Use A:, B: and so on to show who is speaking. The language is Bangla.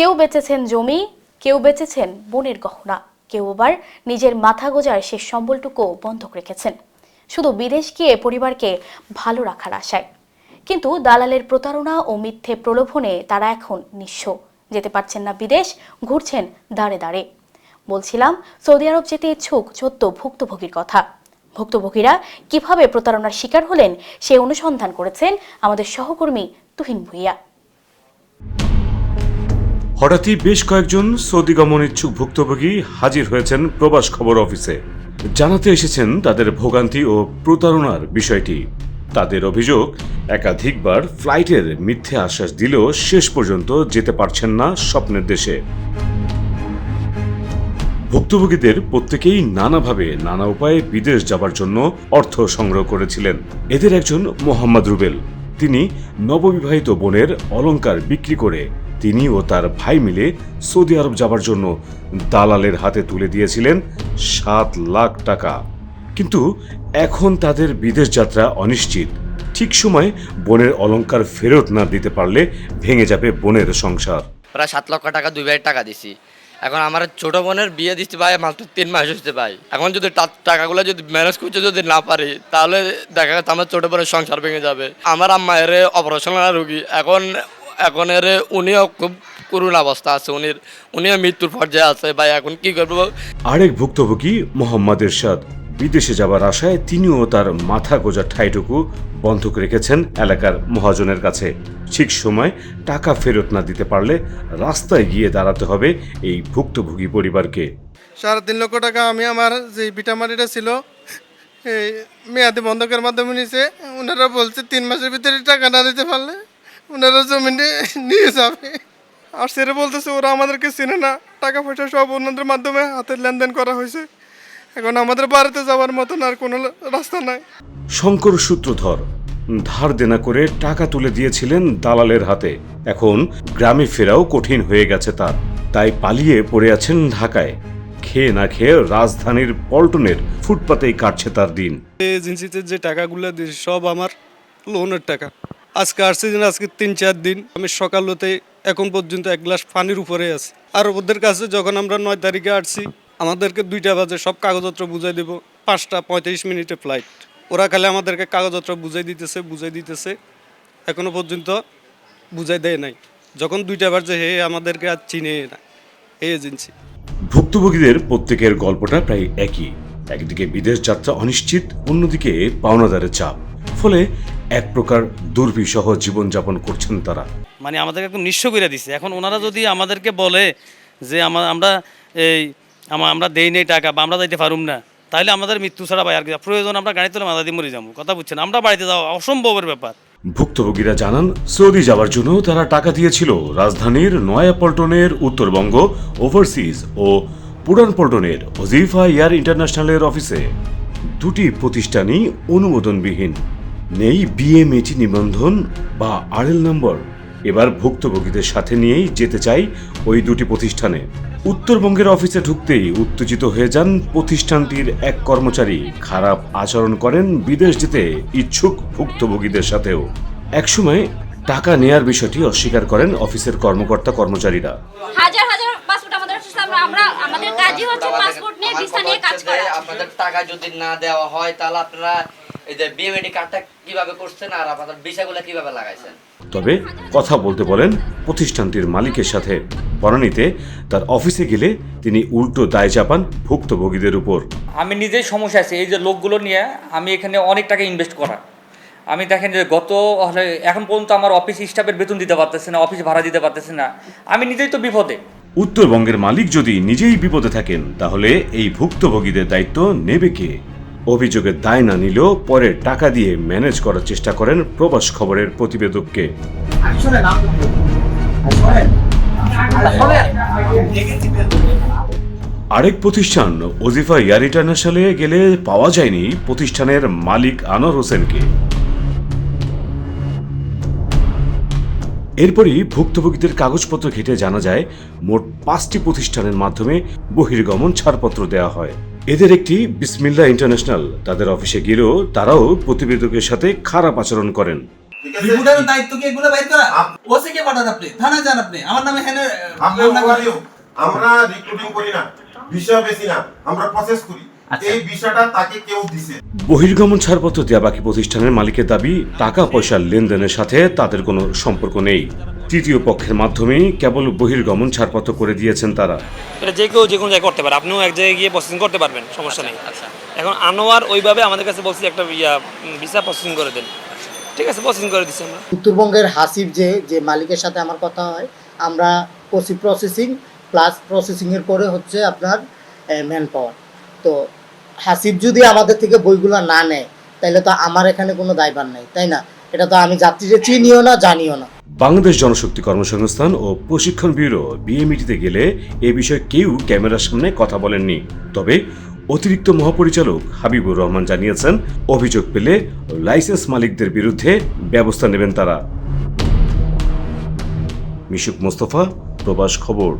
A: কেউ বেচেছেন জমি, কেউ বেচেছেন বোনের গহনা, কেউ আবার নিজের মাথা গোজার শেষ সম্বলটুকু বন্ধক রেখেছেন শুধু বিদেশ গিয়ে পরিবারকে ভালো রাখার আশায়। কিন্তু দালালের প্রতারণা ও মিথ্যে প্রলোভনে তারা এখন নিঃস্ব, যেতে পারছেন না বিদেশ, ঘুরছেন দাঁড়ে দাঁড়ে। বলছিলাম সৌদি আরব যেতে ইচ্ছুক 14 ভুক্তভোগীর কথা। ভুক্তভোগীরা কিভাবে প্রতারণার শিকার হলেন সে অনুসন্ধান করেছেন আমাদের সহকর্মী তুহিন ভুইয়া।
B: হঠাৎই বেশ কয়েকজন সৌদি গমন ইচ্ছুক ভুক্তভোগী হাজির হয়েছেন প্রবাস খবর অফিসে। জানাতে এসেছেন তাদের ভোগান্তি ও প্রতারণার বিষয়টি। তাদের অভিযোগ, একাধিকবার ফ্লাইটের মিথ্যে আশ্বাস দিলেও শেষ পর্যন্ত যেতে পারছেন না স্বপ্নের দেশে। ভুক্তভোগীদের প্রত্যেকেই নানাভাবে নানা উপায়ে বিদেশ যাবার জন্য অর্থ সংগ্রহ করেছিলেন। এদের একজন মোহাম্মদ রুবেল। তিনি নববিবাহিত বোনের অলংকার বিক্রি করে তিনি ও তার ভাই মিলে সৌদি আরব যাবার জন্য দালালের হাতে তুলে দিয়েছিলেন 7 লাখ টাকা। কিন্তু এখন তাদের বিদেশ যাত্রা অনিশ্চিত। ঠিক সময় বোনের অলংকার ফেরত না দিতে পারলে ভেঙে যাবে বোনের সংসার।
C: প্রায় 7 লক্ষ টাকা 2 ভাইয়ের টাকা দিছি। এখন আমার ছোট বোনের বিয়ে দিতে ভাই মাত্র 3 মাস হচ্ছে ভাই। এখন যদি টাকাগুলো যদি ম্যানেজ করতে যদি না পারি তাহলে দেখা যাচ্ছে আমার ছোট বোনের সংসার ভেঙে যাবে। আমার আম্মা এর অপারেশন রোগী, এখন এর উনিও খুব করুণ অবস্থা আছে, উনিও মৃত্যুর পর্যায়ে আছে ভাই। এখন কি করবো?
B: আরেক ভুক্তভোগী মোহাম্মদ এরশাদ বিদেশে যাবার আশায় তিনিও তার মাথা গোজার ঠাঁইটুকু বন্ধক রেখেছেন এলাকার মহাজনের কাছে। ঠিক সময় টাকা ফেরত না দিতে পারলে রাস্তায় গিয়ে দাঁড়াতে হবে এই ভুক্তভোগী পরিবারকে।
D: 3.5 লক্ষ টাকা আমি আমার যে ভিটামারিটা ছিল এই মেয়াদি বন্ধকের মাধ্যমে নিয়েছে। ওনারা বলছে 3 মাসের ভিতরে টাকা না দিতে পারলে ওনারা জমিনে নিয়ে যাবে। আর সেটা বলতেছে ওরা আমাদেরকে চেনে না, টাকা পয়সা সব ওনাদের মাধ্যমে হাতের লেনদেন করা হয়েছে। এখন আমাদের বাড়িতে যাওয়ার মতন আর কোনো রাস্তা নাই।
B: শঙ্কর সূত্রধর ধার দেনা করে টাকা তুলে দিয়েছিলেন দালালের হাতে। এখন গ্রামে ফেরাও কঠিন হয়ে গেছে তার, তাই পালিয়ে পড়ে আছেন ঢাকায়। খেয়ে না খেয়ে রাজধানীর পল্টনের ফুটপাতেই কাটছে তার দিন।
E: এজেন্সিতে যে টাকাগুলো দিয়েছি সব আমার লোনের টাকা। আজকে আসছে আজকে 3-4 দিন। আমি সকাল হতে এখন পর্যন্ত 1 গ্লাস পানির উপরে আছি। আর ওদের কাছে যখন আমরা 9 তারিখে আসছি আমাদেরকে 2টা বাজে সব কাগজপত্র বুঝাই দেবো। 5টা 35 মিনিটে ফ্লাইট। ওরা খালি আমাদেরকে কাগজপত্র বুঝাই দিতেছে এখনো পর্যন্ত বুঝাই দেয় নাই। যখন 2টা বাজে আমাদেরকে আর চিনে না এই এজেন্সি।
B: ভুক্তভোগীদের প্রত্যেকের গল্পটা প্রায় একই। একদিকে বিদেশ যাত্রা অনিশ্চিত, অন্যদিকে পাওনাদারের চাপ, ফলে এক প্রকার দুর্বিষহ জীবনযাপন করছেন তারা।
F: মানে আমাদেরকে একদম নিঃস্ব করে দিচ্ছে। এখন ওনারা যদি আমাদেরকে বলে যে আমরা দেই নেই টাকা বা আমরা যাইতে পারুম না, তাহলে আমাদের মৃত্যু ছাড়া ভাই আর কি প্রয়োজন আমরা গাড়ি তুলে মাথা দিয়ে মরে যাবো। কথা বুঝছেন, আমরা বাড়িতে যাওয়া অসম্ভবের ব্যাপার।
B: ভুক্তভোগীরা জানান সৌদি যাওয়ার জন্য তারা টাকা দিয়েছিল রাজধানীর নয়াপল্টনের উত্তরবঙ্গ ওভারসিজ ও পুরান পল্টনের ওজিফা এয়ার ইন্টারন্যাশনালের অফিসে। দুটি প্রতিষ্ঠানই অনুমোদনবিহীন, নেই বিএমএটি নিবন্ধন বা আরএল নম্বর। এবার ভুক্তভোগীদের সাথে নিয়েই যেতে চাই ওই দুটি প্রতিষ্ঠানে। উত্তরবঙ্গের অফিসে ঢুকতেই উত্তেজিত হয়ে যান প্রতিষ্ঠানটির এক কর্মচারী। খারাপ আচরণ করেন বিদেশ যেতে ইচ্ছুক ভুক্তভোগীদের সাথেও। একসময় টাকা নেয়ার বিষয়টি অস্বীকার করেন অফিসের কর্মচারীরা।
G: হাজার হাজার পাসপোর্ট আমাদের অফিসে আমাদের কাজই হচ্ছে পাসপোর্ট নিয়ে ভিসা নিয়ে কাজ করা।
C: আপনাদের টাকা যদি না দেওয়া হয় তাহলে আপনারা এই যে বিএমএডি কার্ডটা কিভাবে করছেন আর আপনাদের ভিসাগুলো কিভাবে লাগাইছেন।
B: তবে কথা বলতে বলেন প্রতিষ্ঠানটির মালিকের সাথে। পরানিতে তার অফিসে গেলে তিনি উল্টো দায় চাপান ভুক্তভোগীদের উপর।
H: আমি নিজেই সমস্যা আছে, এই যে লোকগুলো নিয়ে আমি এখানে অনেক টাকা ইনভেস্ট করা। আমি দেখেন যে এখন পর্যন্ত আমার অফিস স্টাফের বেতন দিতে পারতেছে না, অফিস ভাড়া দিতে পারতেছে না, আমি নিজেই তো বিপদে।
B: উত্তরবঙ্গের মালিক যদি নিজেই বিপদে থাকেন তাহলে এই ভুক্তভোগীদের দায়িত্ব নেবে কে? অভিযোগের দায় না নিলেও পরে টাকা দিয়ে ম্যানেজ করার চেষ্টা করেন প্রবাস খবরের প্রতিবেদককে। আরেক প্রতিষ্ঠান ওজিফা এয়ার ইন্টারন্যাশনালে গেলে পাওয়া যায়নি প্রতিষ্ঠানের মালিক আনোয়ার হোসেনকে। এরপরই ভুক্তভোগীদের কাগজপত্র ঘেঁটে জানা যায় মোট 5টি প্রতিষ্ঠানের মাধ্যমে বহির্গমন ছাড়পত্র দেওয়া হয়। এদের একটি বিসমিল্লাহ ইন্টারন্যাশনাল। তাদের অফিসে গেলেও তারাও প্রতিবেদকের সাথে খারাপ আচরণ করেন।
I: ঠিক আছে
J: রিপোর্টারের দায়িত্ব কি এগুলো বাইর করা? ওসি কে পাঠান আপনি? থানায় যান আপনি। আমার নামে হেনে
I: আমরা রিক্রুটিং করি না, ভিসা বেশি না, আমরা প্রসেস করি। এই ভিসাটা তাকে কেউ দিছে।
B: বহির্গমন ছাড়পত্র দেওয়া বাকি প্রতিষ্ঠানের মালিকের দাবি টাকা পয়সার লেনদেনের সাথে তাদের কোনো সম্পর্ক নেই। তৃতীয় পক্ষের মাধ্যমেই কেবল বহির্গমন ছাড়পত্র করে দিয়েছেন তারা।
K: এটা যে কেউ যে কোনো জায়গায় করতে পারে, আপনিও এক জায়গায় গিয়ে প্রসেসিং করতে পারবেন, সমস্যা নেই। এখন আনোয়ার ওইভাবে আমাদের কাছে বলছি একটা ভিসা প্রসেসিং করে দেন, ঠিক আছে, প্রসেসিং করে দিচ্ছি আমরা।
L: উত্তরবঙ্গের হাসিব যে মালিকের সাথে আমার কথা হয়, আমরা প্রসেসিং প্লাস প্রসেসিংয়ের পরে হচ্ছে আপনার ম্যান পাওয়ার। তো হাসিব যদি আমাদের থেকে বইগুলো না নেয় তাহলে তো আমার এখানে কোনো দায়ভার নেই, তাই না? এটা তো আমি যাত্রীকে চিনিও না, জানিও না।
B: বাংলাদেশ জনশক্তি কর্মসংস্থান ও প্রশিক্ষণ ব্যুরো বিএমইটিতে গেলে এ বিষয়ে কেউ ক্যামেরার সামনে কথা বলেননি। তবে অতিরিক্ত মহাপরিচালক হাবিবুর রহমান জানিয়েছেন, অভিযোগ পেলে লাইসেন্স মালিকদের বিরুদ্ধে ব্যবস্থা নেবেন তারা। মিশুক মোস্তফা, প্রবাস খবর।